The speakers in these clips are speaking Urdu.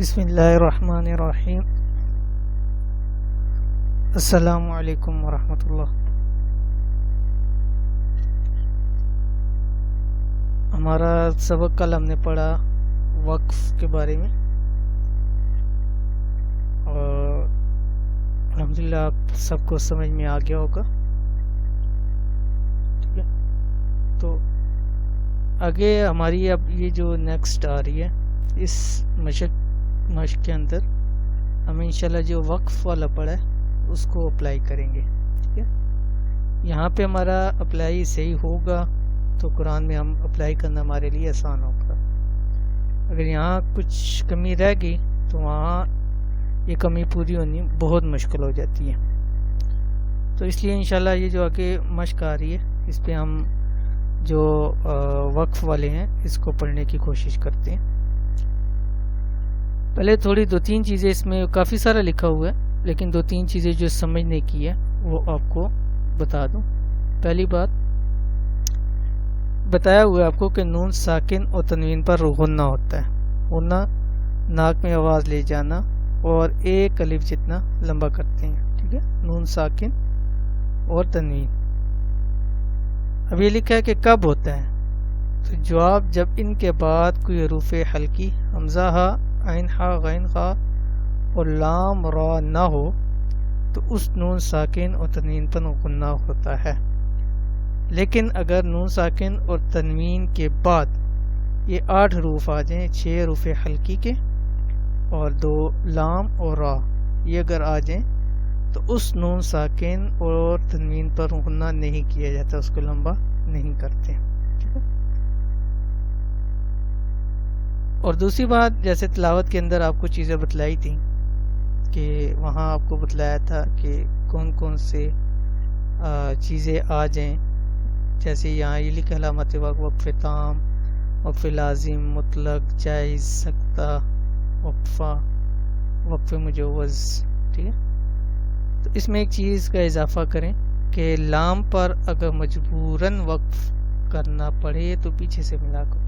بسم اللہ الرحمن الرحیم۔ السلام علیکم ورحمۃ اللہ۔ ہمارا سبق کل ہم نے پڑھا وقف کے بارے میں، اور الحمدللہ آپ سب کو سمجھ میں آ گیا ہوگا۔ ٹھیک ہے، تو آگے ہماری اب یہ جو نیکسٹ آ رہی ہے، اس مشق کے اندر ہم انشاءاللہ جو وقف والا پڑھا ہے اس کو اپلائی کریں گے۔ ٹھیک ہے، یہاں پہ ہمارا اپلائی صحیح ہوگا تو قرآن میں ہم اپلائی کرنا ہمارے لیے آسان ہوگا۔ اگر یہاں کچھ کمی رہ گئی تو وہاں یہ کمی پوری ہونی بہت مشکل ہو جاتی ہے۔ تو اس لیے انشاءاللہ یہ جو آگے مشق آ رہی ہے اس پہ ہم جو وقف والے ہیں اس کو پڑھنے کی کوشش کرتے ہیں۔ پہلے تھوڑی دو تین چیزیں، اس میں کافی سارا لکھا ہوا ہے لیکن دو تین چیزیں جو سمجھنے کی ہے وہ آپ کو بتا دوں۔ پہلی بات بتایا ہوا ہے آپ کو کہ نون ساکن اور تنوین پر غنہ ہوتا ہے۔ غنہ ناک میں آواز لے جانا اور ایک الف جتنا لمبا کرتے ہیں۔ ٹھیک ہے، نون ساکن اور تنوین۔ اب یہ لکھا ہے کہ کب ہوتا ہے، تو جواب جب ان کے بعد کوئی حروف حلقی حمزہ ہا عین ہا غین خا اور لام را نہ ہو تو اس نون ساکن اور تنوین پر غنہ ہوتا ہے۔ لیکن اگر نون ساکن اور تنوین کے بعد یہ 8 حروف آ جائیں، 6 حروف حلقی کے اور 2 لام اور را، یہ اگر آ جائیں تو اس نون ساکن اور تنوین پر غنہ نہیں کیا جاتا، اس کو لمبا نہیں کرتے۔ اور دوسری بات، جیسے تلاوت کے اندر آپ کو چیزیں بتلائی تھیں کہ وہاں آپ کو بتلایا تھا کہ کون کون سے چیزیں آ جائیں، جیسے یہاں یہ لکھا علامت وقف تام، وقف لازم، مطلق، جائز، سکتہ، وقفہ، وقف مجوز۔ ٹھیک ہے، تو اس میں ایک چیز کا اضافہ کریں کہ لام پر اگر مجبوراً وقف کرنا پڑے تو پیچھے سے ملا کر،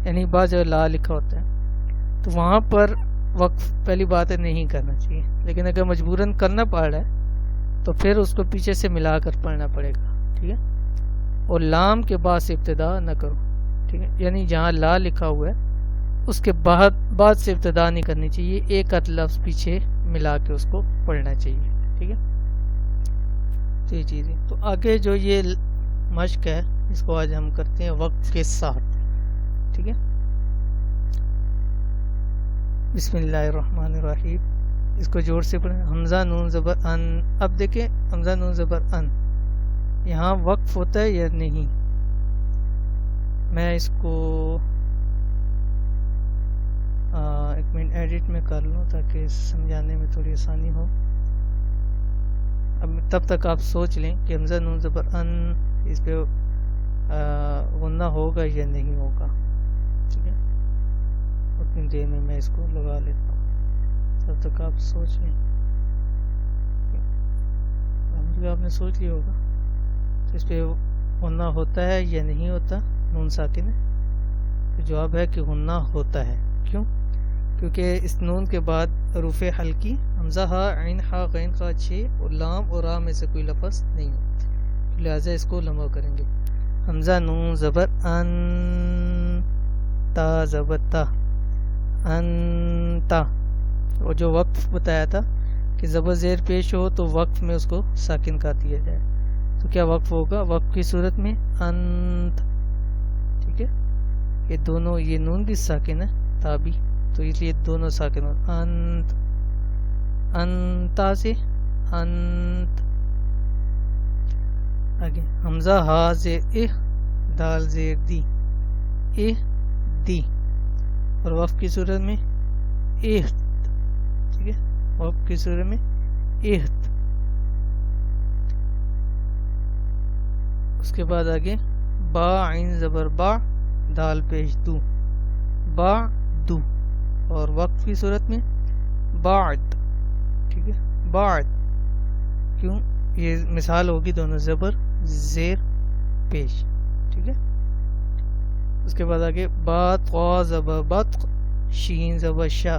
یعنی بعض جگہ لا لکھا ہوتا ہے تو وہاں پر وقف پہلی بات ہے نہیں کرنا چاہیے، لیکن اگر مجبوراً کرنا پڑ رہا ہے تو پھر اس کو پیچھے سے ملا کر پڑھنا پڑے گا۔ ٹھیک ہے، اور لام کے بعد سے ابتدا نہ کرو۔ ٹھیک ہے، یعنی جہاں لا لکھا ہوا ہے اس کے بعد سے ابتدا نہیں کرنی چاہیے، ایک آدھ لفظ پیچھے ملا کے اس کو پڑھنا چاہیے۔ ٹھیک ہے، تو یہ چیزیں، تو آگے جو یہ مشق ہے اس کو آج ہم کرتے ہیں وقف کے ساتھ۔ ٹھیک ہے، بسم اللہ الرحمن الرحیم، اس کو جوڑ سے پڑھیں۔ حمزہ نون زبر ان، اب دیکھیں حمزہ نون زبر ان یہاں وقف ہوتا ہے یا نہیں؟ میں اس کو ایک منٹ ایڈٹ میں کر لوں تاکہ سمجھانے میں تھوڑی آسانی ہو۔ اب تب تک آپ سوچ لیں کہ حمزہ نون زبر ان اس پہ غنہ ہوگا یا نہیں ہوگا۔ ٹھیک ہے، اتنی دیر میں اس کو لگا لیتا ہوں، تب تک آپ سوچ لیں۔ آپ نے سوچ لیا ہوگا تو اس پہ غنہ ہوتا ہے یا نہیں ہوتا، نون ساکن ہے؟ جواب ہے کہ غنہ ہوتا ہے۔ کیوں؟ کیونکہ اس نون کے بعد حروف حلقی حمزہ ہا عین ہا غین خا 6 اور لام اور را میں سے کوئی لفظ نہیں ہوتا، لہٰذا اس کو لمبا کریں گے۔ حمزہ نون زبر ان، تا زبر تا، انتا۔ اور جو وقف بتایا تھا کہ زبر زیر پیش ہو تو وقف میں اس کو ساکن کر دیا جائے، تو کیا وقف ہوگا؟ وقف کی صورت میں انت۔ ٹھیک ہے، یہ دونوں، یہ نون بھی ساکن ہے، تا بھی، تو اس لیے دونوں ساکن ہو، انت، انتا سے انت۔ آگے حمزہ ہا زیر اہ، دال زیر دی، اہ دی، اور وقف کی صورت میں اہت۔ ٹھیک ہے، وقف کی صورت میں اہت۔ اس کے بعد آگے با عین زبر با، دال پیش دو، با دو، اور وقف کی صورت میں بعد۔ ٹھیک ہے، بعد، کیوں؟ یہ مثال ہوگی دونوں زبر زیر پیش۔ ٹھیک ہے، اس کے بعد آگے با طا زبر بط، شین زبر شاہ،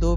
2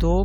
2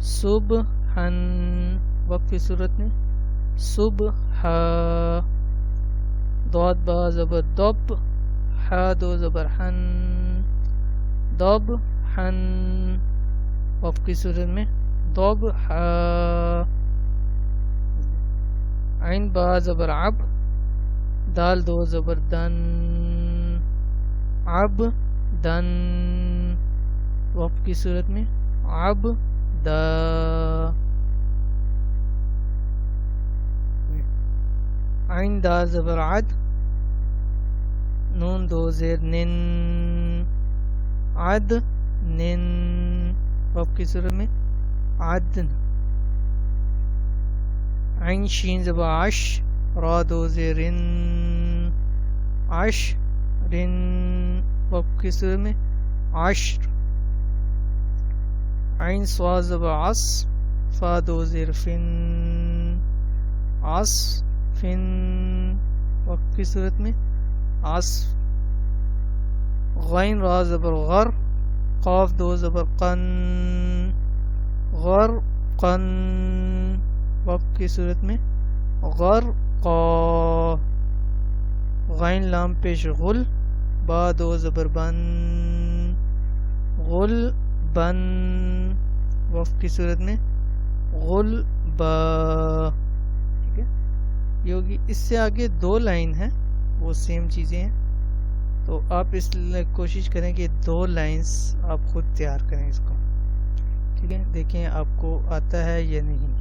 صبحن وقف کی صورت میں صبح، ضاد با زبر دب، ح دو زبر حن، دب حن وقف کی صورت میں دب ح، عین با زبر عب، دال دو زبر دن، عب دن وقف کی صورت میں عب دا، عین دا زبر عد، نون دو زیر نن، عد نن وقف کی صورت میں عدن، عین شین زبر عش، را دو زیرن، عش رن وقف کی صورت میں عشر، عین صاد زبر عص، فا دو زیر فن، عص فن وقف کی صورت میں عصف، غین را زبر غر، قاف دو زبر قن، غر قن وقف کی صورت میں غر قا، غین لام پیش غل، با دو زبر بن، غل بن وقف کی صورت میں غل با، ٹھیک ہے یہ ہوگی۔ اس سے آگے دو لائن ہیں وہ سیم چیزیں ہیں، تو آپ اس لیے کوشش کریں کہ دو لائنز آپ خود تیار کریں اس کو، ٹھیک ہے، دیکھیں آپ کو آتا ہے یا نہیں،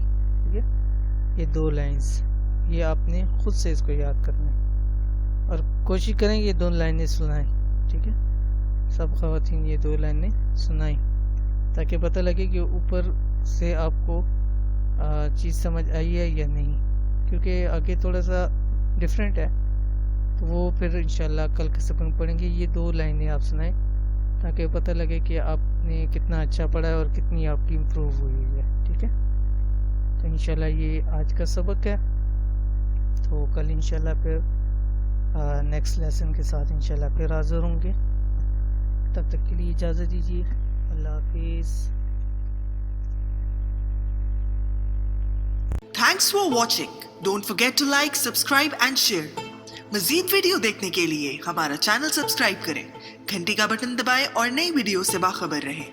ٹھیک ہے، یہ دو لائنز یہ آپ نے خود سے اس کو یاد کرنا ہے اور کوشش کریں کہ یہ دو لائنیں سنائیں، ٹھیک ہے، سب خواتین یہ دو لائنیں سنائیں تاکہ پتہ لگے کہ اوپر سے آپ کو چیز سمجھ آئی ہے یا نہیں، کیونکہ آگے تھوڑا سا ڈفرینٹ ہے تو وہ پھر انشاءاللہ کل کے سبق میں پڑھیں گے۔ یہ دو لائنیں آپ سنائیں تاکہ پتہ لگے کہ آپ نے کتنا اچھا پڑھا ہے اور کتنی آپ کی امپروو ہوئی ہے، ٹھیک ہے، تو انشاءاللہ یہ آج کا سبق ہے، تو کل انشاءاللہ پھر نیکسٹ لیسن کے ساتھ انشاءاللہ پھر حاضر ہوں گے، تب تک کے لیے اجازت دیجیے، اللہ حافظ۔ Thanks for watching. Don't forget to like, subscribe and share. مزید ویڈیو دیکھنے کے لیے ہمارا چینل سبسکرائب کریں، گھنٹی کا بٹن دبائیں اور نئی ویڈیو سے باخبر رہیں۔